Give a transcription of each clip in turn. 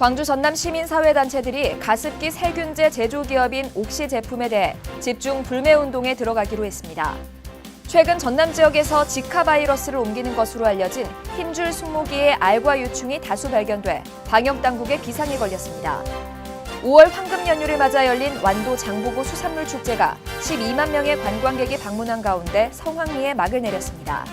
광주 전남 시민사회단체들이 가습기 살균제 제조기업인 옥시 제품에 대해 집중 불매운동에 들어가기로 했습니다. 최근 전남 지역에서 지카 바이러스를 옮기는 것으로 알려진 흰줄 순모기의 알과 유충이 다수 발견돼 방역당국의 비상이 걸렸습니다. 5월 황금 연휴를 맞아 열린 완도 장보고 수산물 축제가 12만 명의 관광객이 방문한 가운데 성황리에 막을 내렸습니다.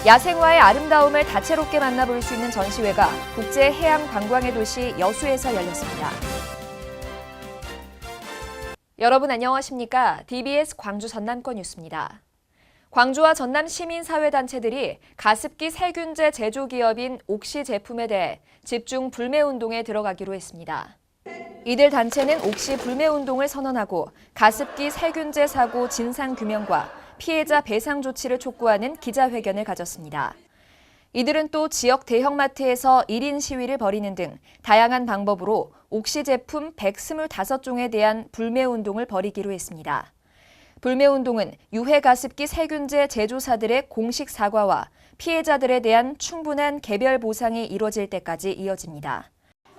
야생화의 아름다움을 다채롭게 만나볼 수 있는 전시회가 국제 해양 관광의 도시 여수에서 열렸습니다. 여러분 안녕하십니까? DBS 광주 전남권 뉴스입니다. 광주와 전남 시민사회단체들이 가습기 살균제 제조기업인 옥시 제품에 대해 집중 불매운동에 들어가기로 했습니다. 이들 단체는 옥시 불매운동을 선언하고 가습기 살균제 사고 진상규명과 피해자 배상 조치를 촉구하는 기자회견을 가졌습니다. 이들은 또 지역 대형마트에서 1인 시위를 벌이는 등 다양한 방법으로 옥시 제품 125종에 대한 불매운동을 벌이기로 했습니다. 불매운동은 유해 가습기 살균제 제조사들의 공식 사과와 피해자들에 대한 충분한 개별 보상이 이뤄질 때까지 이어집니다.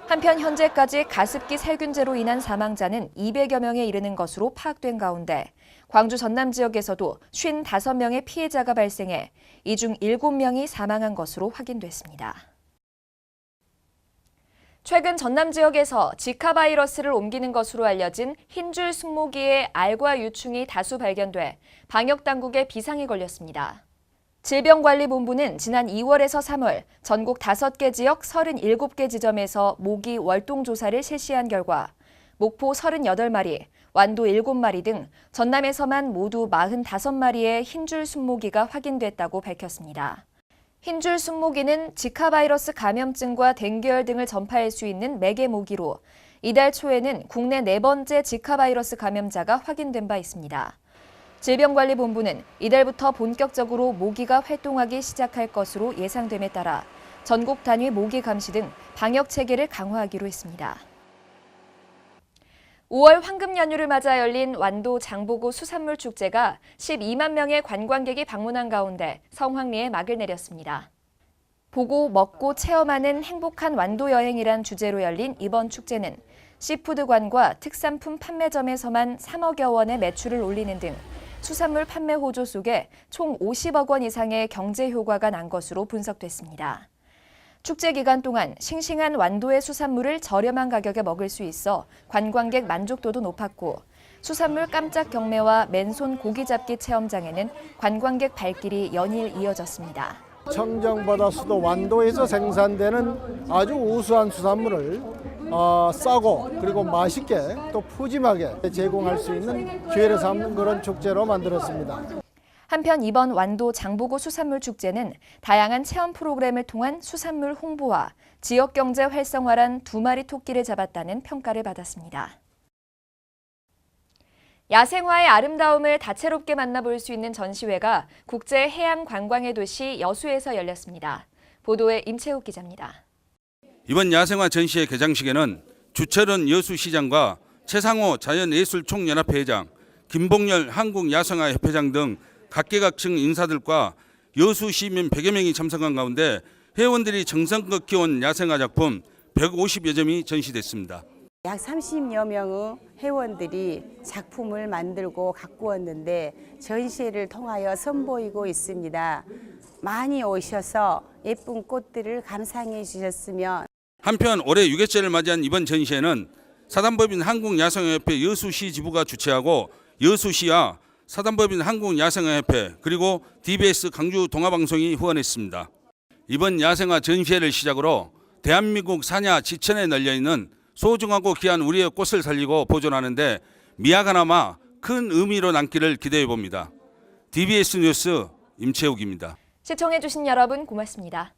한편 현재까지 가습기 살균제로 인한 사망자는 200여 명에 이르는 것으로 파악된 가운데 광주 전남 지역에서도 55명의 피해자가 발생해 이 중 7명이 사망한 것으로 확인됐습니다. 최근 전남 지역에서 지카 바이러스를 옮기는 것으로 알려진 흰줄 순모기의 알과 유충이 다수 발견돼 방역당국의 비상이 걸렸습니다. 질병관리본부는 지난 2월에서 3월 전국 5개 지역 37개 지점에서 모기 월동 조사를 실시한 결과 목포 38마리, 완도 7마리 등 전남에서만 모두 45마리의 흰줄 순모기가 확인됐다고 밝혔습니다. 흰줄 순모기는 지카 바이러스 감염증과 댕기열 등을 전파할 수 있는 매개 모기로 이달 초에는 국내 4번째 지카 바이러스 감염자가 확인된 바 있습니다. 질병관리본부는 이달부터 본격적으로 모기가 활동하기 시작할 것으로 예상됨에 따라 전국 단위 모기 감시 등 방역 체계를 강화하기로 했습니다. 5월 황금 연휴를 맞아 열린 완도 장보고 수산물 축제가 12만 명의 관광객이 방문한 가운데 성황리에 막을 내렸습니다. 보고 먹고 체험하는 행복한 완도 여행이란 주제로 열린 이번 축제는 시푸드관과 특산품 판매점에서만 3억여 원의 매출을 올리는 등 수산물 판매 호조 속에 총 50억 원 이상의 경제 효과가 난 것으로 분석됐습니다. 축제 기간 동안 싱싱한 완도의 수산물을 저렴한 가격에 먹을 수 있어 관광객 만족도도 높았고 수산물 깜짝 경매와 맨손 고기 잡기 체험장에는 관광객 발길이 연일 이어졌습니다. 청정바다 수도 완도에서 생산되는 아주 우수한 수산물을 싸고 그리고 맛있게 또 푸짐하게 제공할 수 있는 기회를 삼는 그런 축제로 만들었습니다. 한편 이번 완도 장보고 수산물 축제는 다양한 체험 프로그램을 통한 수산물 홍보와 지역 경제 활성화란 2마리 토끼를 잡았다는 평가를 받았습니다. 야생화의 아름다움을 다채롭게 만나볼 수 있는 전시회가 국제 해양 관광의 도시 여수에서 열렸습니다. 보도에 임채욱 기자입니다. 이번 야생화 전시회 개장식에는 주철은 여수시장과 최상호 자연예술총연합회 회장, 김봉열 한국야생화협회장 등 각계각층 인사들과 여수 시민 100여 명이 참석한 가운데 회원들이 정성껏 키운 야생화 작품 150여 점이 전시됐습니다. 약 30여 명의 회원들이 작품을 만들고 갖고 왔는데 전시회를 통하여 선보이고 있습니다. 많이 오셔서 예쁜 꽃들을 감상해 주셨으면. 한편 올해 6회째를 맞이한 이번 전시회는 사단법인 한국야생화협회 여수시 지부가 주최하고 여수시와 사단법인 한국야생화협회 그리고 DBS 광주 동아방송이 후원했습니다. 이번 야생화 전시회를 시작으로 대한민국 산야 지천에 널려있는 소중하고 귀한 우리의 꽃을 살리고 보존하는 데 미약하나마 큰 의미로 남기를 기대해 봅니다. DBS 뉴스 임채욱입니다. 시청해주신 여러분 고맙습니다.